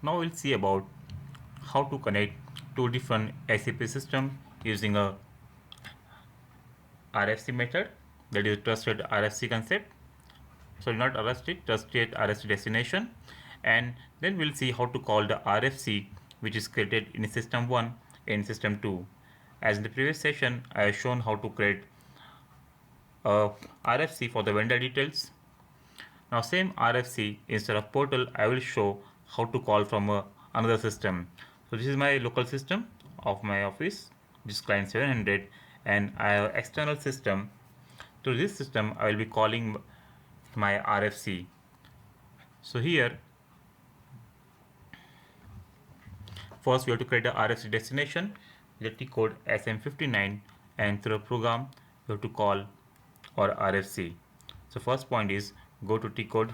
Now we'll see about how to connect two different SAP systems using a RFC method, that is trusted RFC concept. Sorry, not RFC, trusted RFC destination. And then we'll see how to call the RFC which is created in system 1 in system 2. As in the previous session, I have shown how to create a RFC for the vendor details. Now same RFC, instead of portal, I will show how to call from another system. So this is my local system of my office, this client 700, and I have external system. To this system I will be calling my RFC. So here first we have to create the RFC destination with the T code SM59, and through a program we have to call our RFC. So first point is go to T code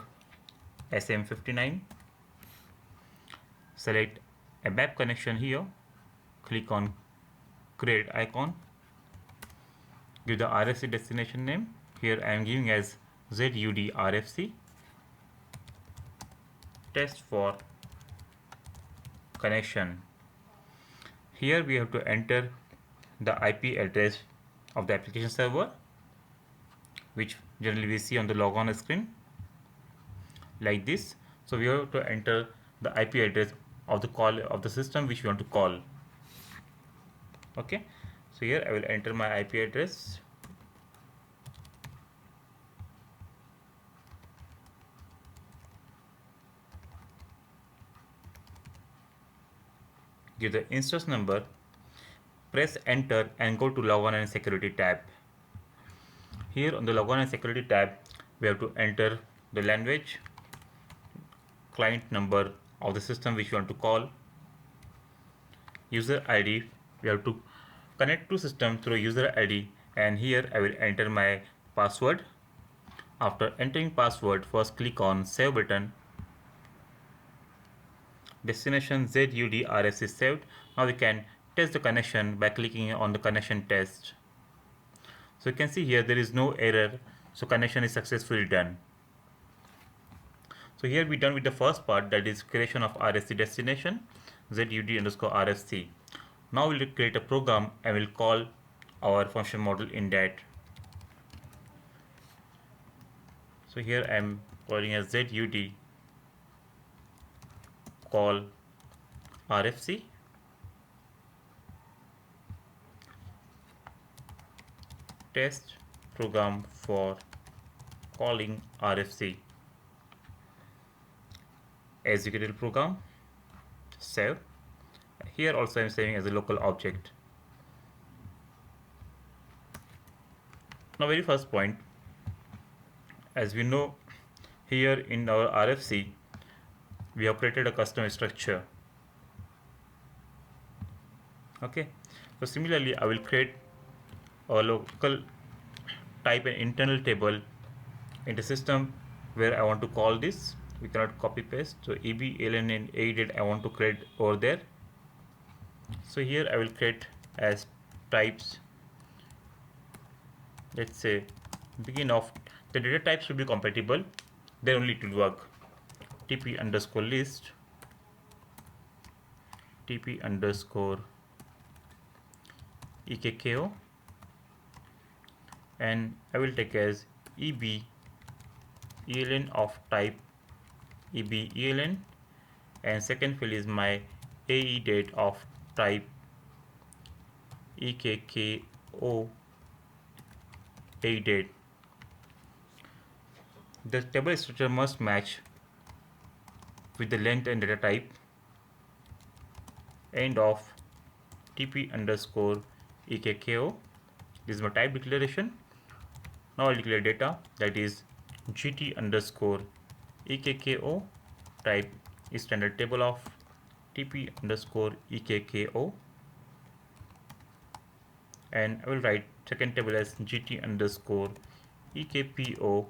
SM59, select a map connection here, click on create icon, give the RFC destination name. Here I am giving as ZUD RFC test for connection. Here we have to enter the IP address of the application server, which generally we see on the logon screen like this. So we have to enter the IP address of the call of the system which we want to call. Okay, so here I will enter my IP address. Give the instance number, press enter and go to logon and security tab. Here on the logon and security tab we have to enter the language, client number of the system which we want to call, user ID. We have to connect to system through user ID, and here I will enter my password. After entering password, first click on save button. Destination ZUD RFC is saved. Now we can test the connection by clicking on the connection test. So you can see here there is no error, so connection is successfully done. So here we done with the first part, that is creation of RFC destination ZUD underscore RFC. Now we'll create a program and we'll call our function model in that. So here I am calling as ZUD call RFC, test program for calling RFC, executable program, save. Here also I am saving as a local object. Now very first point, as we know, here in our RFC we have created a custom structure. Okay, so similarly I will create a local type an internal table in the system where I want to call this. We cannot copy paste, so EB, ELN and AEDATE I want to create over there. So here I will create as types, let's say begin of, the data type should be compatible, then only it will work. TP underscore list, TP underscore EKKO, and I will take as EB ELN of type EB ELN, and second field is my AEDATE of type EKKO AEDATE. The table structure must match with the length and data type. End of TP underscore EKKO. This is my type declaration. Now I'll declare data, that is GT underscore EKKO, type is standard table of TP underscore EKKO, and I will write second table as GT underscore EKPO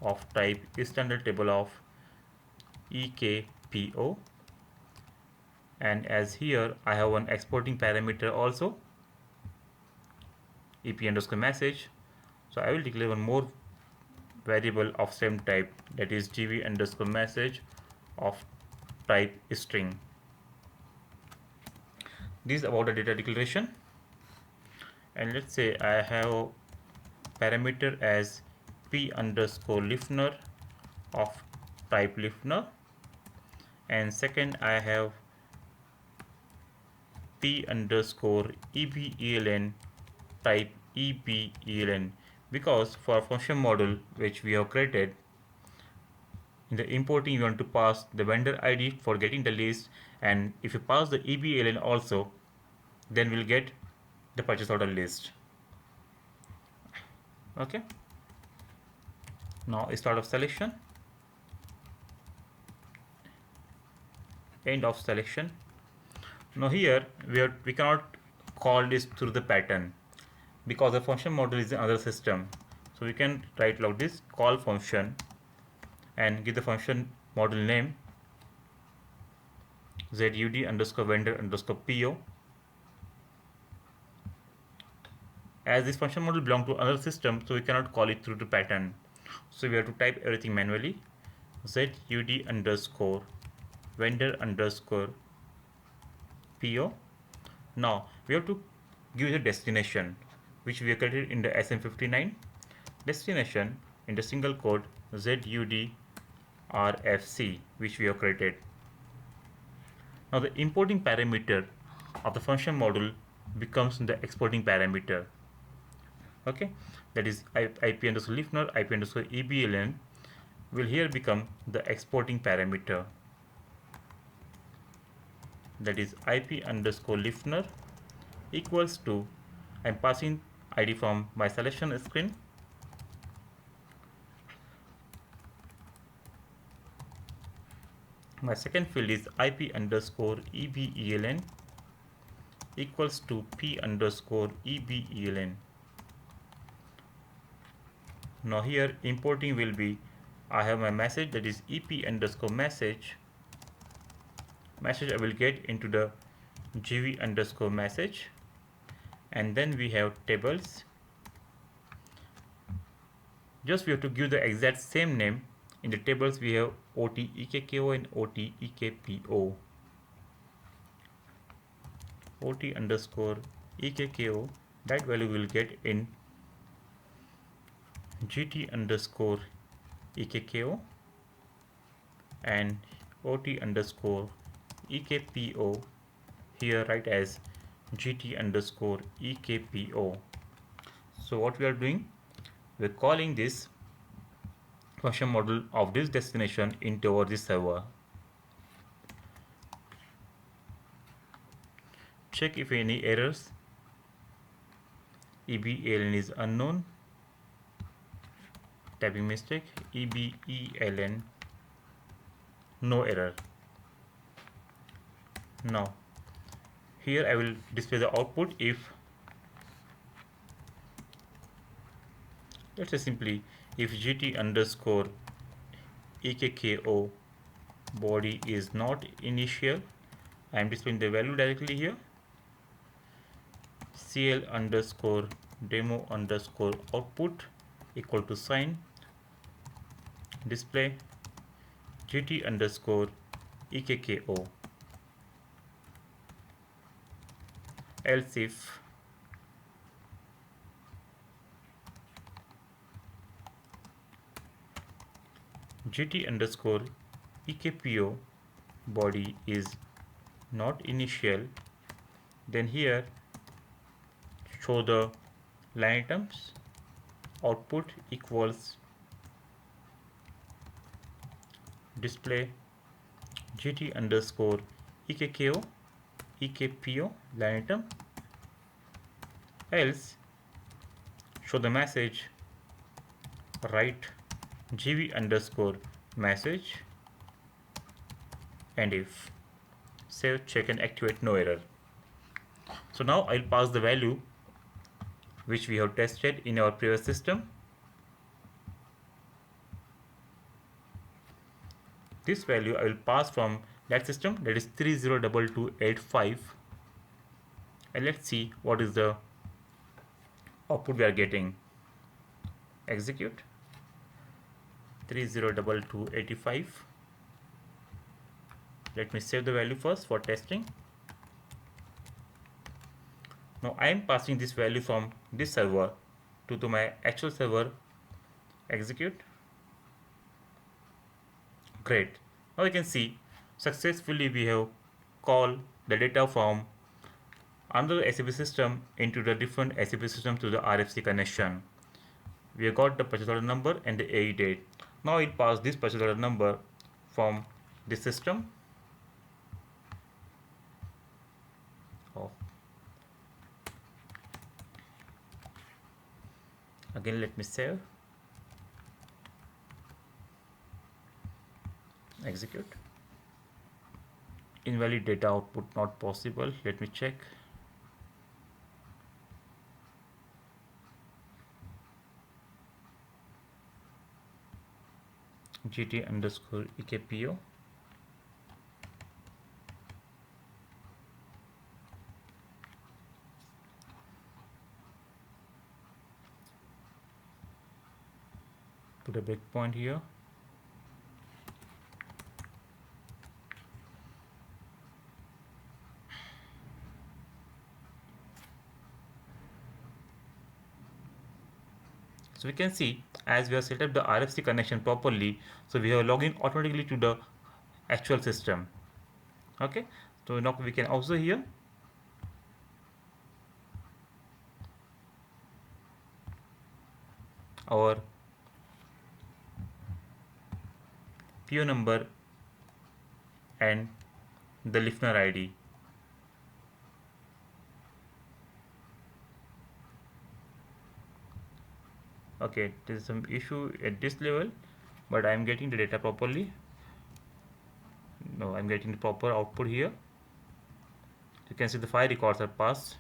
of type is standard table of EKPO, and as here I have one exporting parameter also, EP underscore message. So I will declare one more variable of same type, that is GV underscore message of type string. This is about the data declaration. And let's say I have parameter as p underscore listener of type listener, and second I have p underscore EBELN type EBELN, because for function model which we have created, in the importing you want to pass the vendor ID for getting the list, and if you pass the EBELN also, then we'll get the purchase order list. Okay, now start of selection, end of selection. Now here we cannot call this through the pattern because the function model is another system. So we can write like this: call function and give the function model name ZUD underscore vendor underscore PO. As this function model belongs to another system, so we cannot call it through the pattern. So we have to type everything manually. ZUD underscore vendor underscore PO. Now we have to give the destination which we have created in the SM59. Destination in the single code ZUD RFC which we have created. Now the importing parameter of the function model becomes the exporting parameter. Okay, that is IP underscore listener, IP underscore EBELN will here become the exporting parameter. That is IP underscore listener equals to, I'm passing ID from my selection screen. My second field is IP underscore EBELN equals to P underscore EBELN. Now here importing will be, I have my message, that is EP underscore message I will get into the GV underscore message, and then we have tables. Just we have to give the exact same name. In the tables we have OTEKKO and OTEKPO. OT underscore EKKO, that value will get in GT underscore EKKO, and OT underscore EKPO here write as GT underscore EKPO. So what we are doing, we're calling this function model of this destination into our server. Check if any errors. EBELN is unknown. Typing mistake. EBELN, no error. Now here I will display the output if, let's say simply, if GT underscore EKKO body is not initial, I am displaying the value directly here. CL underscore demo underscore output equal to sign display GT underscore EKKO. Else if GT underscore EKPO body is not initial, then here show the line items output equals display GT underscore EKPO line item, else show the message write GV underscore message, and if save, check and activate, no error. So now I'll pass the value which we have tested in our previous system. This value I will pass from that system, that is 302285, and let's see what is the output we are getting. Execute 302285. Let me save the value first for testing. Now I am passing this value from this server to my actual server. Execute. Great. Now you can see successfully we have called the data from another SAP system into the different SAP system to the RFC connection. We have got the purchase order number and the AE date. Now it passed this purchase order number from this system. Oh. Again, let me save. Execute. Invalid data output not possible. Let me check. GT underscore EKPO. Put a breakpoint here. So we can see as we have set up the RFC connection properly, so we have login automatically to the actual system. Okay, so now we can observe here our PO number and the listener ID. Okay, there is some issue at this level, but I am getting the data properly. No, I'm getting the proper output here. You can see the 5 records are passed.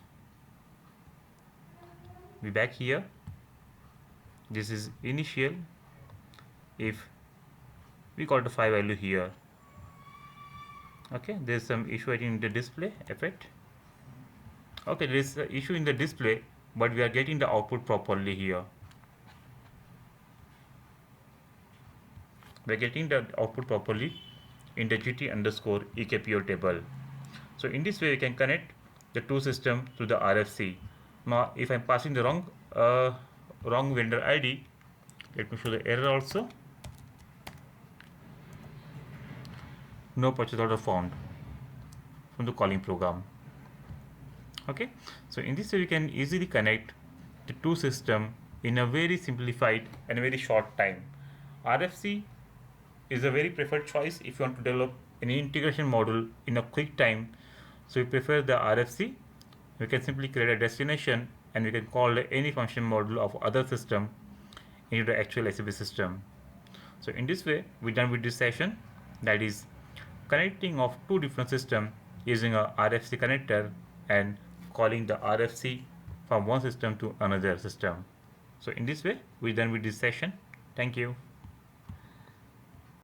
We back here. This is initial. If we got the 5 value here. Okay, there is some issue in the display effect. Okay, there is an issue in the display, but we are getting the output properly here. We are getting the output properly in the GT underscore EKPO table. So in this way, we can connect the two systems to the RFC. Now, if I'm passing the wrong vendor ID, let me show the error also. No purchase order found from the calling program. Okay, so in this way, we can easily connect the two systems in a very simplified and very short time. RFC is a very preferred choice if you want to develop an integration module in a quick time. So we prefer the RFC. We can simply create a destination and we can call any function module of other system into the actual SAP system. So in this way, we're done with this session, that is connecting of two different systems using a RFC connector and calling the RFC from one system to another system. So in this way, we're done with this session. Thank you.